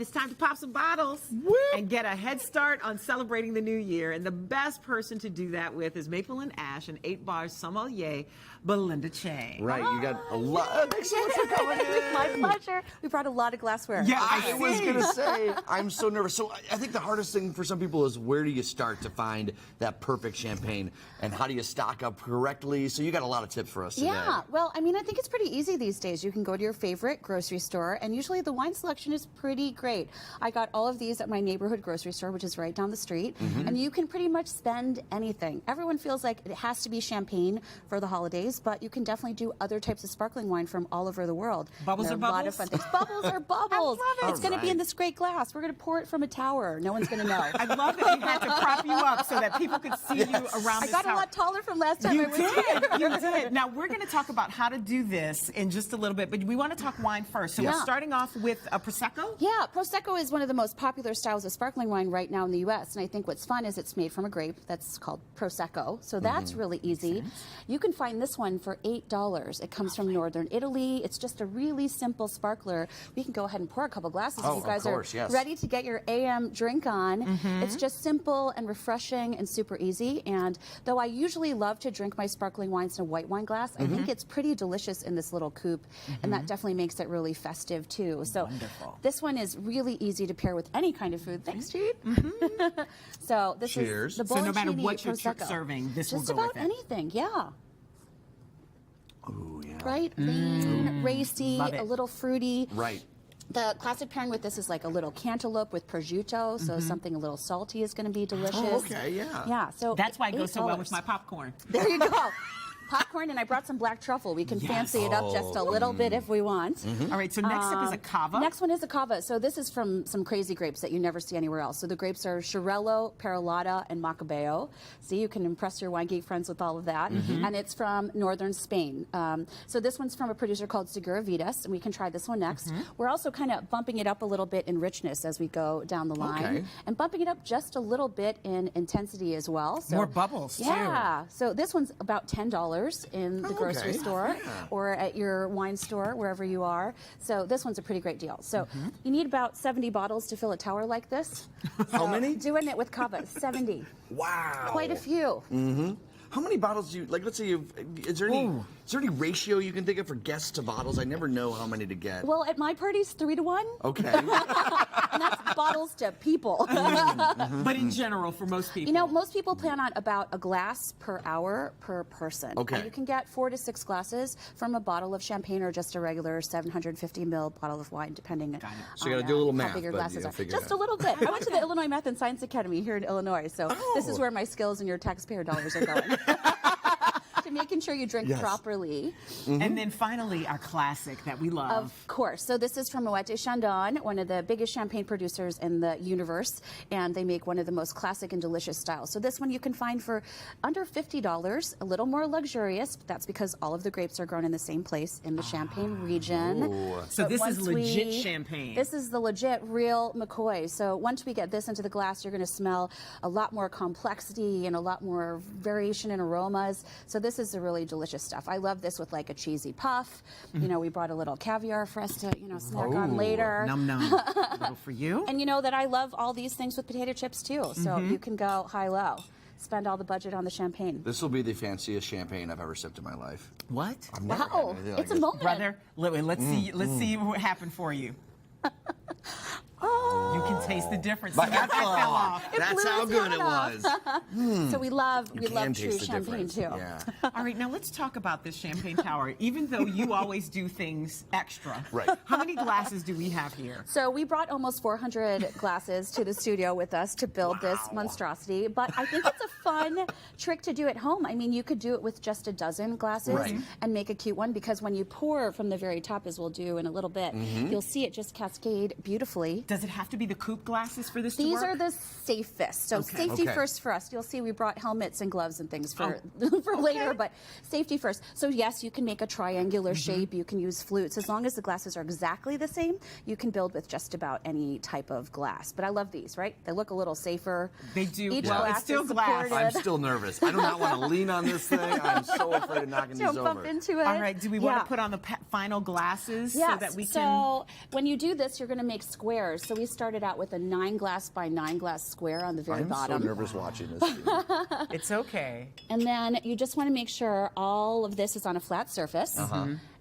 It's time to pop some bottles and get a head start on celebrating the new year. And the best person to do that with is Maple and Ash and 8 Bar Sommelier, Belinda Chang. Right, you got a lot. Thanks so much for coming in. My pleasure. We brought a lot of glassware. Yeah, I was going to say, I'm so nervous. So I think the hardest thing for some people is where do you start to find that perfect champagne and how do you stock up correctly? So you got a lot of tips for us today. Yeah, well, I mean, I think it's pretty easy these days. You can go to your favorite grocery store, and usually the wine selection is pretty great. I got all of these at my neighborhood grocery store, which is right down the street, and you can pretty much spend anything. Everyone feels like it has to be champagne for the holidays, but you can definitely do other types of sparkling wine from all over the world. Bubbles are A bubbles? lot of fun things. Bubbles are bubbles. I love it. It's going to be in this great glass. We're going to pour it from a tower. No one's going to know. I love that you had to prop you up so that people could see you around I this got a tower. lot taller from last time I was here. You did. Now, we're going to talk about how to do this in just a little bit, but we want to talk wine first. So we're starting off with a Prosecco? Yeah, Prosecco is one of the most popular styles of sparkling wine right now in the U.S. And I think what's fun is it's made from a grape that's called Prosecco. So that's really easy. You can find this one for $8. It comes from northern Italy. It's just a really simple sparkler. We can go ahead and pour a couple glasses if you guys are ready to get your AM drink on. It's just simple and refreshing and super easy. And though I usually love to drink my sparkling wines in a white wine glass, I think it's pretty delicious in this little coupe. And that definitely makes it really festive too. So this one is really easy to pair with any kind of food. Thanks, Gene. So this is the Bolognini So no matter what you're Prosecco. serving, this Just will go about with it. anything, yeah. Oh, yeah. Right? Lean, racy, Love it. a little fruity. Right. The classic pairing with this is like a little cantaloupe with prosciutto, so something a little salty is going to be delicious. Oh, okay, yeah. Yeah, so That's why it goes so well $8. with my popcorn. There you go. Popcorn, and I brought some black truffle. We can fancy it up just a little bit if we want. All right, so next up is a Cava. Next one is a Cava. So this is from some crazy grapes that you never see anywhere else. So the grapes are Xarello, Perolata, and Macabeo. See, you can impress your wine geek friends with all of that. And it's from northern Spain. So this one's from a producer called SEGURA VIUDAS, and we can try this one next. We're also kind of bumping it up a little bit in richness as we go down the line. And bumping it up just a little bit in intensity as well. So, More bubbles, too. Yeah. So this one's about $10 in the grocery store or at your wine store, wherever you are. So this one's a pretty great deal. So you need about 70 bottles to fill a tower like this. How many? Doing it with Cava, 70. Wow. Quite a few. How many bottles do you, like, let's say is there any ratio you can think of for guests to bottles? I never know how many to get. Well, at my parties, 3 to 1. Okay. And that's bottles to people. But in general, for most people. You know, most people plan on about a glass per hour per person. Okay. And you can get 4 to 6 glasses from a bottle of champagne or just a regular 750 ml bottle of wine, depending on So you got to do a little how math, big your but glasses you'll are. figure Just it a out. little bit. I went to the Illinois Math and Science Academy here in Illinois, so this is where my skills and your taxpayer dollars are going. To making sure you drink properly. And then finally, our classic that we love. Of course. So this is from MOET CHANDON, one of the biggest champagne producers in the universe, and they make one of the most classic and delicious styles. So this one you can find for under $50, a little more luxurious, but that's because all of the grapes are grown in the same place in the Champagne region. So But this is once legit champagne. This is the legit, real McCoy. So once we get this into the glass, you're going to smell a lot more complexity and a lot more variation in aromas. So this is a really delicious stuff. I love this with like a cheesy puff. You know, we brought a little caviar for us to, you know, snack on later. Num num. A little for you. And you know that I love all these things with potato chips too. So you can go high-low. Spend all the budget on the champagne. This will be the fanciest champagne I've ever sipped in my life. What? I've never had Wow, anything like it's a this. moment. Brother, let's see what happened for you. You can taste the difference. But See, that fell off. That's blew how his good head it off. was. So we love can true taste the champagne difference. too. Yeah. All right, now let's talk about this champagne tower. Even though you always do things extra, Right. How many glasses do we have here? So we brought almost 400 glasses to the studio with us to build this monstrosity, but I think it's a fun trick to do at home. I mean, you could do it with just a dozen glasses and make a cute one, because when you pour from the very top, as we'll do in a little bit, you'll see it just cascade beautifully. Does it have to be the coupe glasses for this to These work? are the safest. So safety first for us. You'll see we brought helmets and gloves and things for for later, but safety first. So yes, you can make a triangular shape. You can use flutes. As long as the glasses are exactly the same, you can build with just about any type of glass. But I love these, right? They look a little safer. They do. Each Well, glass it's still is glass. supported. I'm still nervous. I do not want to lean on this thing. I'm so afraid of knocking these Don't over. bump into it. All right, do we want to put on the final glasses so Yes. that we can... So when you do this, you're going to make squares. So we started out with a 9 glass by 9 glass square on the very I'm bottom. so nervous watching this. It's okay. And then you just want to make sure all of this is on a flat surface.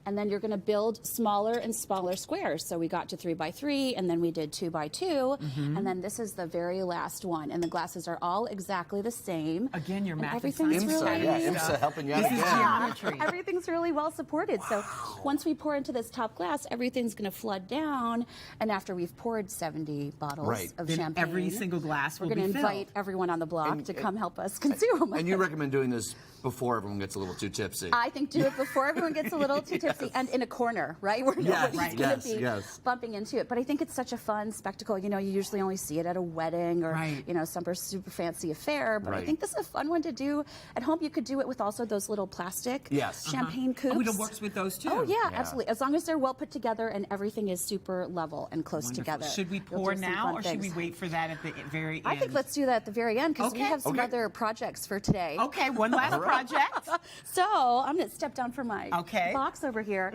And then you're going to build smaller and smaller squares. So we got to 3 by 3, and then we did 2 by 2, and then this is the very last one. And the glasses are all exactly the same. Again, your And math and everything's science. really, IMSA helping you out This is again. geometry. everything's really well supported. So once we pour into this top glass, everything's going to flood down. And after we've poured 70 bottles of Then champagne, every single glass we're will be going to filled. invite everyone on the block to come help us consume. And you recommend doing this before everyone gets a little too tipsy. I think do it before everyone gets a little too tipsy and in a corner, right? Where nobody's right. going Yes, to be yes. bumping into it. But I think it's such a fun spectacle. You know, you usually only see it at a wedding or, you know, some super fancy affair. But I think this is a fun one to do at home. You could do it with also those little plastic champagne coupes. Oh, it works with those too. Oh, yeah, absolutely. As long as they're well put together and everything is super level and close together. Should we You'll pour do some now fun or should we things. wait for that at the very end? I think let's do that at the very end because we have some other projects for today. Okay, one last project. So I'm going to step down from my box over here.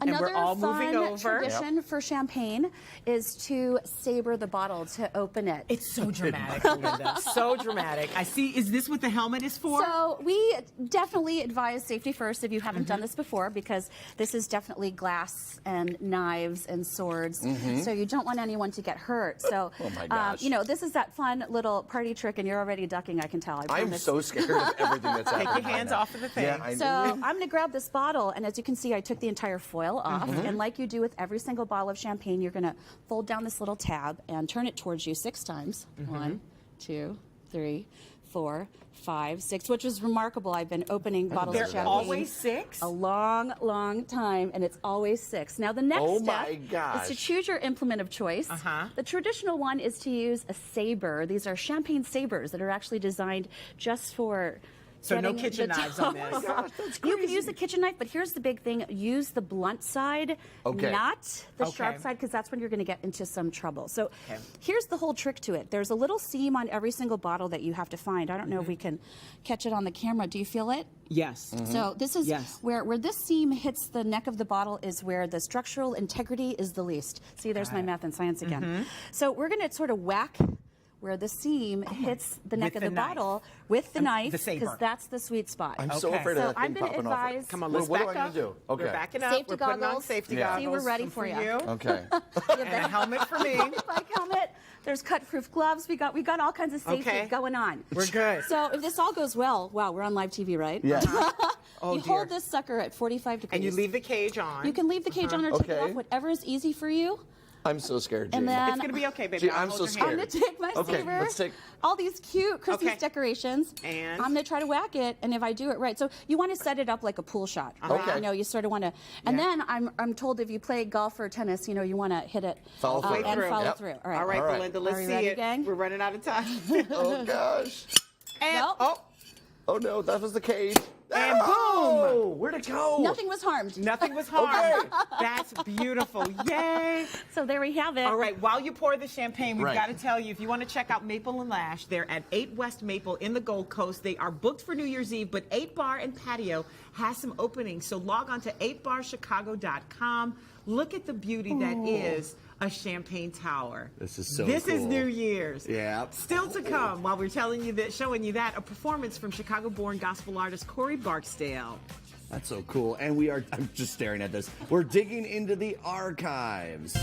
Another we're all fun moving over. tradition for champagne is to saber the bottle to open it. It's so dramatic, Belinda. So dramatic. I see. Is this what the helmet is for? So we definitely advise safety first if you haven't done this before, because this is definitely glass and knives and swords. So you don't want anyone to get hurt. So Oh my gosh. you know, this is that fun little party trick, and you're already ducking. I can tell. I I'm promise. so scared of everything that's happening. Take your hands right now. off of the thing. Yeah, I So I'm going to grab this bottle, and as you can see, I took the entire foil off. And like you do with every single bottle of champagne, you're going to fold down this little tab and turn it towards you 6 times. 1, 2, 3, 4, 5, 6, which is remarkable. I've been opening bottles of They're champagne always 6? a long time, and it's always 6. Now the next step is to choose your implement of choice. The traditional one is to use a saber. These are champagne sabers that are actually designed just for So no getting kitchen the knives on top. this. Gosh, that's You can crazy. use the kitchen knife, but here's the big thing. Use the blunt side, not the sharp Okay. side, because that's when you're going to get into some trouble. So here's the whole trick to it. There's a little seam on every single bottle that you have to find. I don't know if we can catch it on the camera. Do you feel it? Yes. So this is where this seam hits the neck of the bottle is where the structural integrity is the least. See, there's my math and science again. So we're going to sort of whack where the seam hits the neck With of the the knife. bottle with the knife, the saber. because that's the sweet spot. I'm so Okay. afraid So of that I'm thing going to popping off. advise. Come on, What- let's what back do I up. gotta do? Okay. We're backing up. Safety We're putting on goggles. safety Yeah. goggles. See, we're ready for you. you. Okay. And a helmet for me. Bike helmet. There's cut-proof gloves. We got all kinds of safety Okay. going on. We're good. So if this all goes well, wow, we're on live TV, right? Yeah. Oh, You dear. hold this sucker at 45 degrees. And you leave the cage on. You can leave the cage on or take it Okay. off, whatever is easy for you. I'm so scared, Gene. And then It's going to be okay, baby. Gee, I'll I'm hold so your scared. I'm hand. going to take my Okay, saber, let's take- all these cute Christmas Okay. decorations, And? I'm going to try to whack it, and if I do it right, so you want to set it up like a pool shot. Right? Okay. You know, you sort of want to, and Yeah. then I'm told if you play golf or tennis, you know, you want to hit it Follow through. and Through. follow Yep. through. All right, All right. Belinda, let's Are we see ready, it. gang? We're running out of time. Oh gosh. And, Nope. Oh no, that was the cage. And oh, where'd it go? Nothing was harmed. Nothing was harmed. That's beautiful. Yay. So there we have it. All right, while you pour the champagne, we've Right. got to tell you, if you want to check out Maple and Lash, they're at 8 West Maple in the Gold Coast. They are booked for New Year's Eve, but 8 Bar and Patio has some openings. So log on to 8barchicago.com. Look at the beauty that is a champagne tower. This is so This is cool. New Year's. Yeah. Still to come, while we're telling you that, showing you that, a performance from Chicago-born gospel artist Corey Barksdale. That's so cool. And I'm just staring at this. We're digging into the archives.